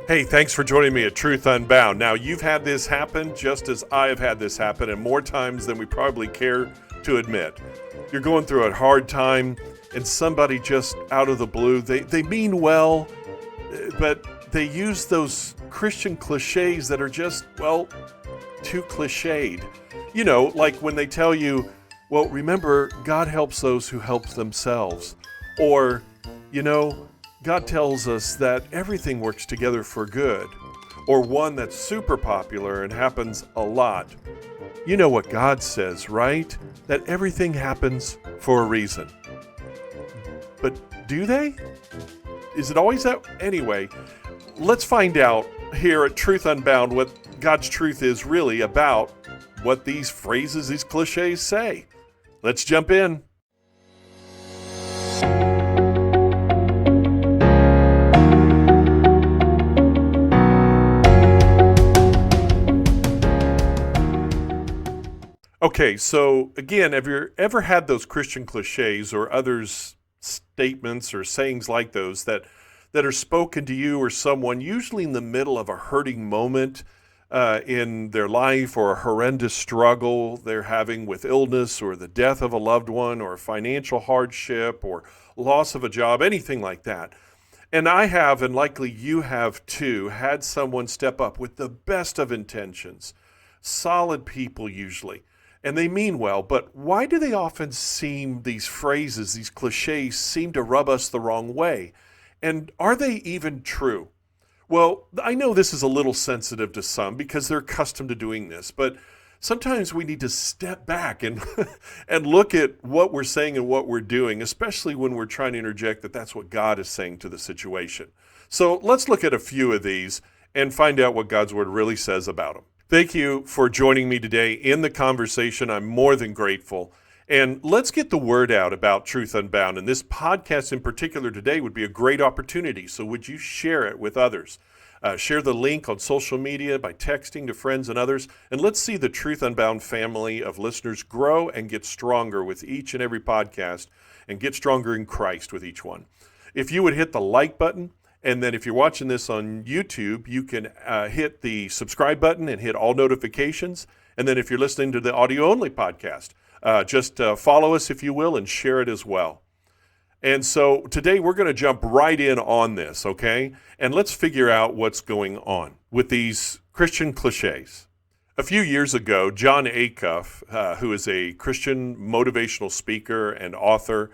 Hey, thanks for joining me at Truth Unbound. Now, you've had this happen just as I have had this happen, and more times than we probably care to admit. You're going through a hard time, and somebody just out of the blue, they mean well, but they use those Christian cliches that are just, well, too cliched. You know, like when they tell you, well, remember, God helps those who help themselves. Or, you know, God tells us that everything works together for good. Or one that's super popular and happens a lot. You know what God says, right? That everything happens for a reason. But do they? Is it always that? Anyway, let's find out here at Truth Unbound what God's truth is really about what these phrases, these cliches say. Let's jump in. Okay, so again, have you ever had those Christian cliches or others statements or sayings like those that are spoken to you or someone, usually in the middle of a hurting moment in their life or a horrendous struggle they're having with illness or the death of a loved one or financial hardship or loss of a job, anything like that. And I have, and likely you have too, had someone step up with the best of intentions, solid people usually. And they mean well, but why do they often seem, these phrases, these cliches, seem to rub us the wrong way? And are they even true? Well, I know this is a little sensitive to some because they're accustomed to doing this, but sometimes we need to step back and and look at what we're saying and what we're doing, especially when we're trying to interject that that's what God is saying to the situation. So let's look at a few of these and find out what God's Word really says about them. Thank you for joining me today in the conversation. I'm more than grateful. And let's get the word out about Truth Unbound. And this podcast in particular today would be a great opportunity. So would you share it with others? Share the link on social media by texting to friends and others. And let's see the Truth Unbound family of listeners grow and get stronger with each and every podcast and get stronger in Christ with each one. If you would hit the like button, and then if you're watching this on YouTube, you can hit the subscribe button and hit all notifications. And then if you're listening to the audio-only podcast, just follow us, if you will, and share it as well. And so today we're going to jump right in on this, okay? And let's figure out what's going on with these Christian cliches. A few years ago, John Acuff, who is a Christian motivational speaker and author,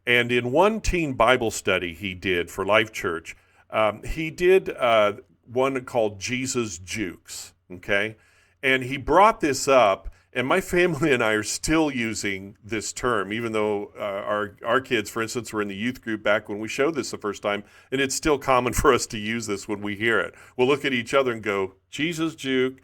and in one teen Bible study he did for Life Church, he did one called Jesus Jukes, okay? And he brought this up, and my family and I are still using this term, even though our kids, for instance, were in the youth group back when we showed this the first time, and it's still common for us to use this when we hear it. We'll look at each other and go, Jesus Juke.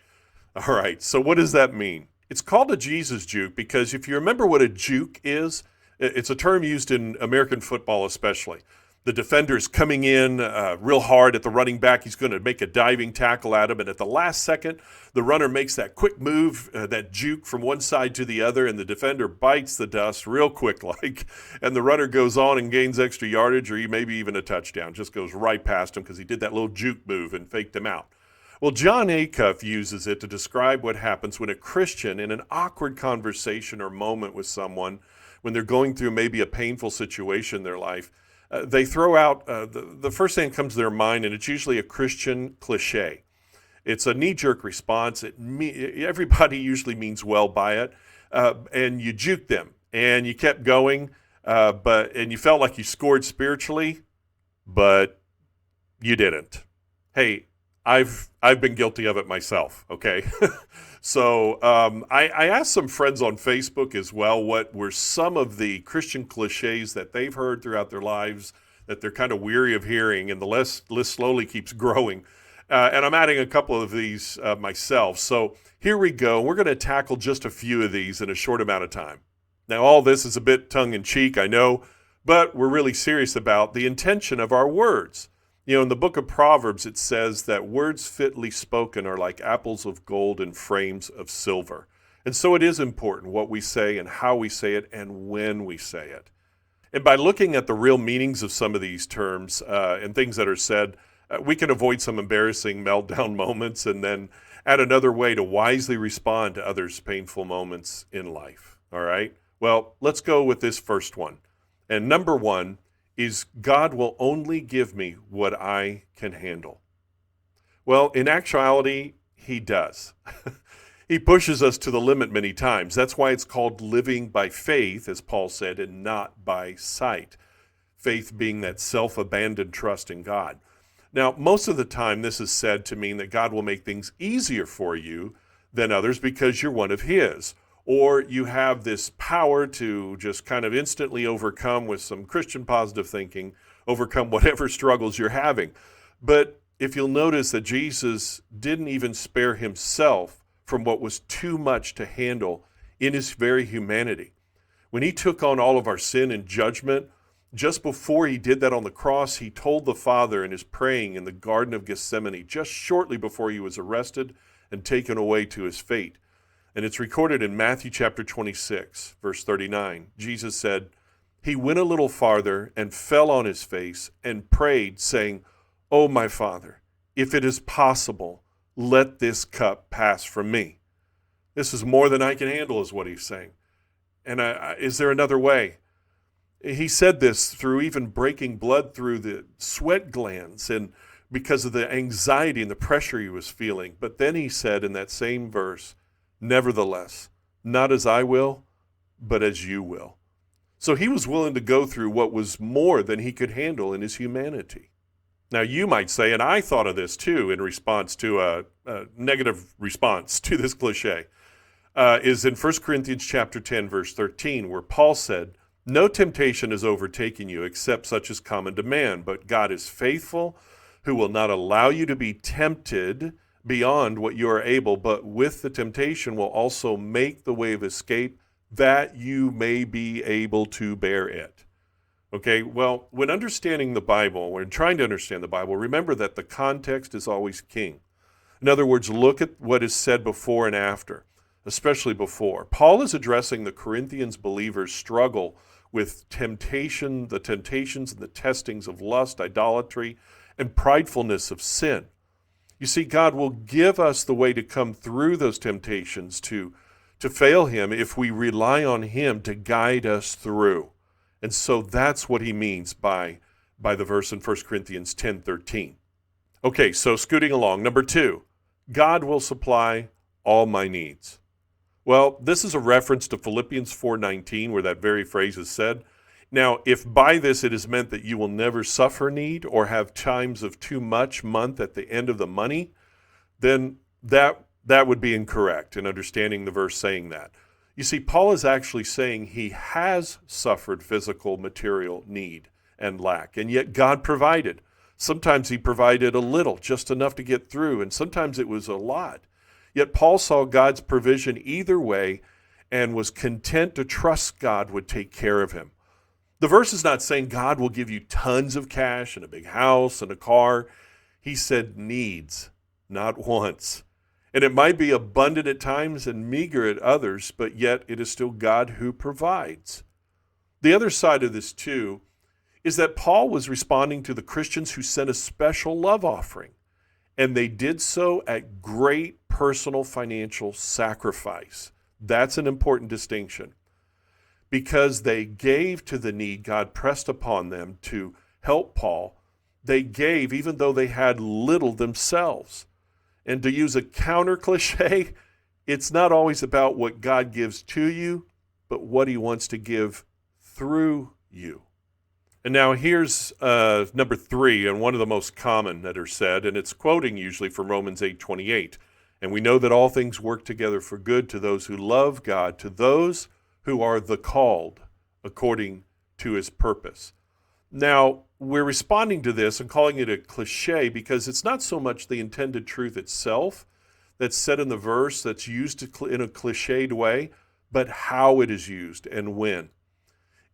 All right, so what does that mean? It's called a Jesus Juke because if you remember what a juke is, it's a term used in American football especially. The defender is coming in real hard at the running back. He's going to make a diving tackle at him. And at the last second, the runner makes that quick move, that juke from one side to the other, and the defender bites the dust real quick like. And the runner goes on and gains extra yardage or maybe even a touchdown. Just goes right past him because he did that little juke move and faked him out. Well, John Acuff uses it to describe what happens when a Christian in an awkward conversation or moment with someone, when they're going through maybe a painful situation in their life, they throw out the first thing that comes to their mind, and it's usually a Christian cliche. It's a knee-jerk response. Everybody usually means well by it, and you juked them, and you kept going, and you felt like you scored spiritually, but you didn't. Hey, I've been guilty of it myself, okay? So I asked some friends on Facebook as well what were some of the Christian cliches that they've heard throughout their lives that they're kind of weary of hearing, and the list slowly keeps growing. And I'm adding a couple of these myself. So here we go. We're going to tackle just a few of these in a short amount of time. Now, all this is a bit tongue-in-cheek, I know, but we're really serious about the intention of our words. You know, in the book of Proverbs, it says that words fitly spoken are like apples of gold in frames of silver. And so it is important what we say and how we say it and when we say it. And by looking at the real meanings of some of these terms and things that are said, we can avoid some embarrassing meltdown moments and then add another way to wisely respond to others' painful moments in life. All right? Well, let's go with this first one. And number one is God will only give me what I can handle. Well, in actuality, he does. He pushes us to the limit many times. That's why it's called living by faith, as Paul said, and not by sight. Faith being that self-abandoned trust in God. Now, most of the time, this is said to mean that God will make things easier for you than others because you're one of his. Or you have this power to just kind of instantly overcome with some Christian positive thinking, overcome whatever struggles you're having. But if you'll notice that Jesus didn't even spare himself from what was too much to handle in his very humanity. When he took on all of our sin and judgment, just before he did that on the cross, he told the Father in his praying in the Garden of Gethsemane, just shortly before he was arrested and taken away to his fate. And it's recorded in Matthew chapter 26, verse 39. Jesus said, he went a little farther and fell on his face and prayed, saying, "Oh, my Father, if it is possible, let this cup pass from me." This is more than I can handle, is what he's saying. And is there another way? He said this through even breaking blood through the sweat glands and because of the anxiety and the pressure he was feeling. But then he said in that same verse, "Nevertheless, not as I will, but as you will." So he was willing to go through what was more than he could handle in his humanity. Now, you might say, and I thought of this too in response to a negative response to this cliche, is in 1 Corinthians chapter 10, verse 13, where Paul said, "No temptation has overtaken you except such as common to man, but God is faithful, who will not allow you to be tempted beyond what you are able, but with the temptation will also make the way of escape that you may be able to bear it." Okay, well, when understanding the Bible, when trying to understand the Bible, remember that the context is always king. In other words, look at what is said before and after, especially before. Paul is addressing the Corinthians believers' struggle with temptation, the temptations and the testings of lust, idolatry, and pridefulness of sin. You see, God will give us the way to come through those temptations to fail him if we rely on him to guide us through. And so that's what he means by the verse in 1 Corinthians 10:13. Okay, so scooting along. Number two, God will supply all my needs. Well, this is a reference to Philippians 4:19, where that very phrase is said. Now, if by this it is meant that you will never suffer need or have times of too much month at the end of the money, then that would be incorrect in understanding the verse saying that. You see, Paul is actually saying he has suffered physical, material need and lack, and yet God provided. Sometimes he provided a little, just enough to get through, and sometimes it was a lot. Yet Paul saw God's provision either way and was content to trust God would take care of him. The verse is not saying God will give you tons of cash and a big house and a car. He said needs, not wants. And it might be abundant at times and meager at others, but yet it is still God who provides. The other side of this, too, is that Paul was responding to the Christians who sent a special love offering, and they did so at great personal financial sacrifice. That's an important distinction. Because they gave to the need God pressed upon them to help Paul, they gave even though they had little themselves. And to use a counter cliche, it's not always about what God gives to you, but what he wants to give through you. And now here's number three, and one of the most common that are said, and it's quoting usually from Romans 8:28. And we know that all things work together for good to those who love God, to those who are the called according to his purpose. Now, we're responding to this and calling it a cliche because it's not so much the intended truth itself that's said in the verse that's used in a cliched way, but how it is used and when.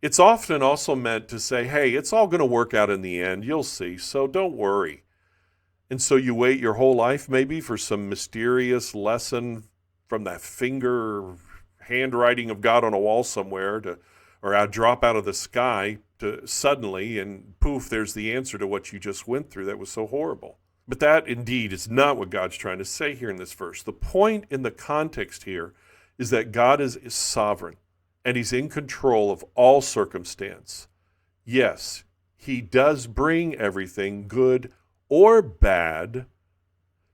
It's often also meant to say, hey, it's all going to work out in the end. You'll see, so don't worry. And so you wait your whole life maybe for some mysterious lesson from that handwriting of God on a wall somewhere or a drop out of the sky. suddenly, and poof, there's the answer to what you just went through that was so horrible. But that indeed is not what God's trying to say here in this verse. The point in the context here is that God is sovereign and he's in control of all circumstance. Yes, he does bring everything, good or bad,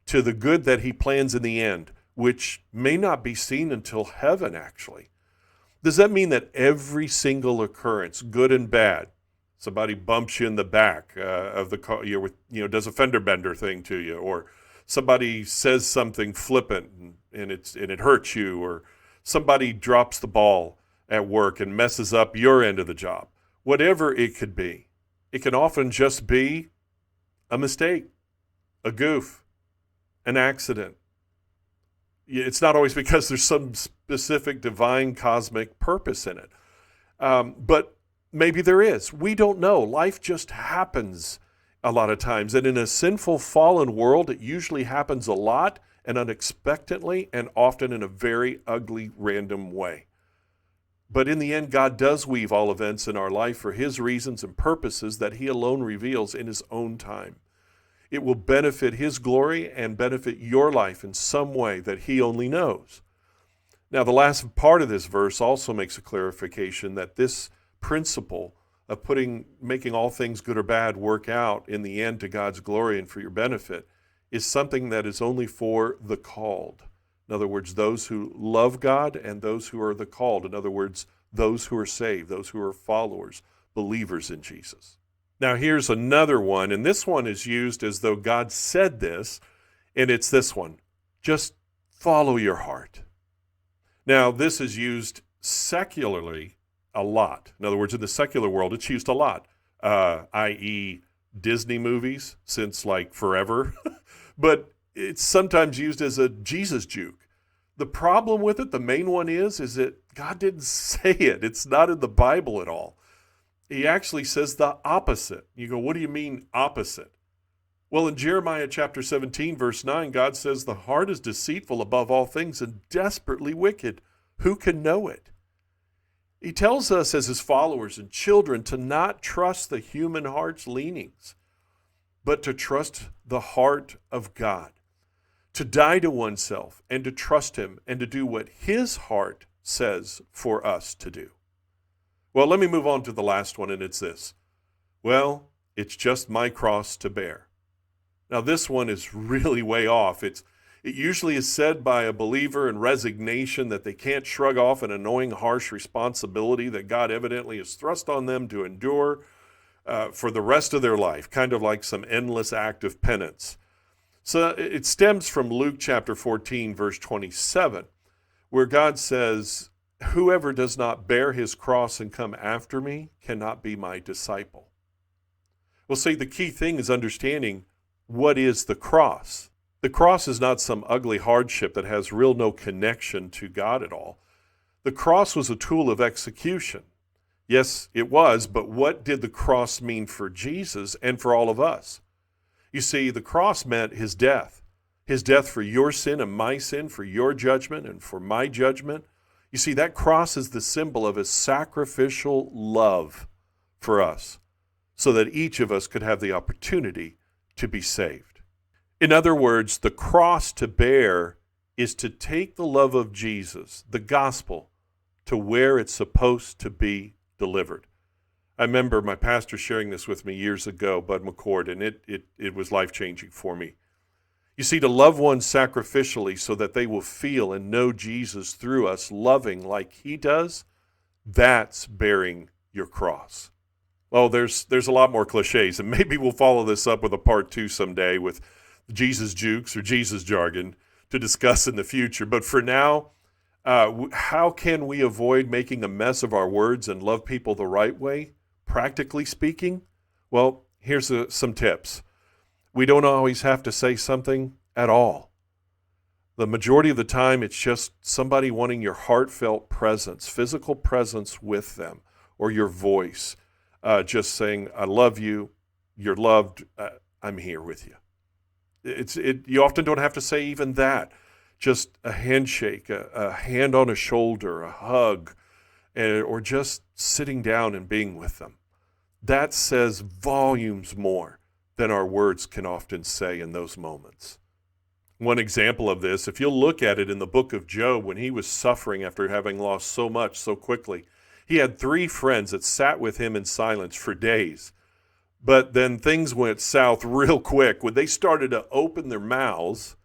to the good that he plans in the end, which may not be seen until heaven, actually. Does that mean that every single occurrence, good and bad, somebody bumps you in the back of the car, does a fender bender thing to you, or somebody says something flippant and it hurts you, or somebody drops the ball at work and messes up your end of the job, whatever it could be, it can often just be a mistake, a goof, an accident. It's not always because there's some specific divine cosmic purpose in it. But maybe there is. We don't know. Life just happens a lot of times. And in a sinful, fallen world, it usually happens a lot and unexpectedly and often in a very ugly, random way. But in the end, God does weave all events in our life for his reasons and purposes that he alone reveals in his own time. It will benefit his glory and benefit your life in some way that he only knows. Now, the last part of this verse also makes a clarification that this principle of making all things good or bad work out in the end to God's glory and for your benefit is something that is only for the called. In other words, those who love God and those who are the called. In other words, those who are saved, those who are followers, believers in Jesus. Now here's another one, and this one is used as though God said this, and it's this one. Just follow your heart. Now this is used secularly a lot. In other words, in the secular world, it's used a lot, i.e. Disney movies since like forever. But it's sometimes used as a Jesus juke. The problem with it, the main one is that God didn't say it. It's not in the Bible at all. He actually says the opposite. You go, what do you mean opposite? Well, in Jeremiah chapter 17, verse 9, God says the heart is deceitful above all things and desperately wicked. Who can know it? He tells us as his followers and children to not trust the human heart's leanings, but to trust the heart of God, to die to oneself and to trust him and to do what his heart says for us to do. Well, let me move on to the last one, and it's this. Well, it's just my cross to bear. Now, this one is really way off. It usually is said by a believer in resignation that they can't shrug off an annoying, harsh responsibility that God evidently has thrust on them to endure for the rest of their life, kind of like some endless act of penance. So it stems from Luke chapter 14, verse 27, where God says, whoever does not bear his cross and come after me cannot be my disciple. Well, see, the key thing is understanding what is the cross. The cross is not some ugly hardship that has no connection to God at all. The cross was a tool of execution. Yes, it was, but what did the cross mean for Jesus and for all of us? You see, the cross meant his death for your sin and my sin, for your judgment and for my judgment. You see, that cross is the symbol of his sacrificial love for us, so that each of us could have the opportunity to be saved. In other words, the cross to bear is to take the love of Jesus, the gospel, to where it's supposed to be delivered. I remember my pastor sharing this with me years ago, Bud McCord, and it was life-changing for me. You see, to love one sacrificially so that they will feel and know Jesus through us, loving like he does, that's bearing your cross. Oh, there's a lot more cliches, and maybe we'll follow this up with a part 2 someday with Jesus jukes or Jesus jargon to discuss in the future. But for now, how can we avoid making a mess of our words and love people the right way, practically speaking? Well, here's some tips. We don't always have to say something at all. The majority of the time, it's just somebody wanting your heartfelt presence, physical presence with them, or your voice, just saying, I love you, you're loved, I'm here with you. You often don't have to say even that. Just a handshake, a hand on a shoulder, a hug, or just sitting down and being with them. that says volumes more than our words can often say in those moments. One example of this, if you'll look at it in the book of Job, when he was suffering after having lost so much so quickly, he had 3 friends that sat with him in silence for days. But then things went south real quick when they started to open their mouths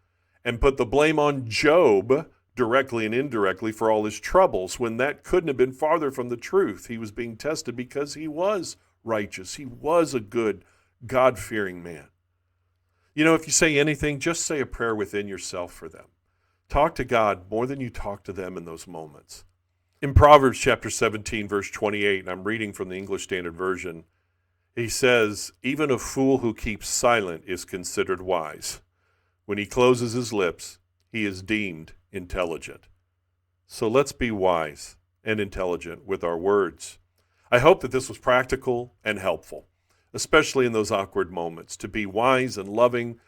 and put the blame on Job directly and indirectly for all his troubles, when that couldn't have been farther from the truth. He was being tested because he was righteous. He was a good, God-fearing man. You know, if you say anything, just say a prayer within yourself for them. Talk to God more than you talk to them in those moments. In Proverbs chapter 17, verse 28, and I'm reading from the English Standard Version, he says, "Even a fool who keeps silent is considered wise. When he closes his lips, he is deemed intelligent." So let's be wise and intelligent with our words. I hope that this was practical and helpful, especially in those awkward moments, to be wise and loving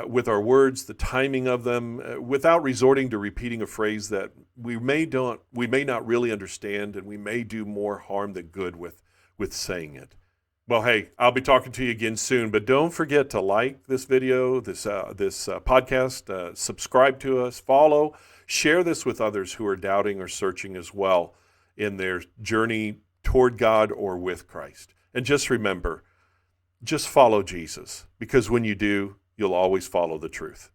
with our words, the timing of them, without resorting to repeating a phrase that we may not really understand, and we may do more harm than good with saying it. Well, hey, I'll be talking to you again soon, but don't forget to like this video, this podcast, subscribe to us, follow, share this with others who are doubting or searching as well in their journey toward God or with Christ. And just remember, just follow Jesus, because when you do, you'll always follow the truth.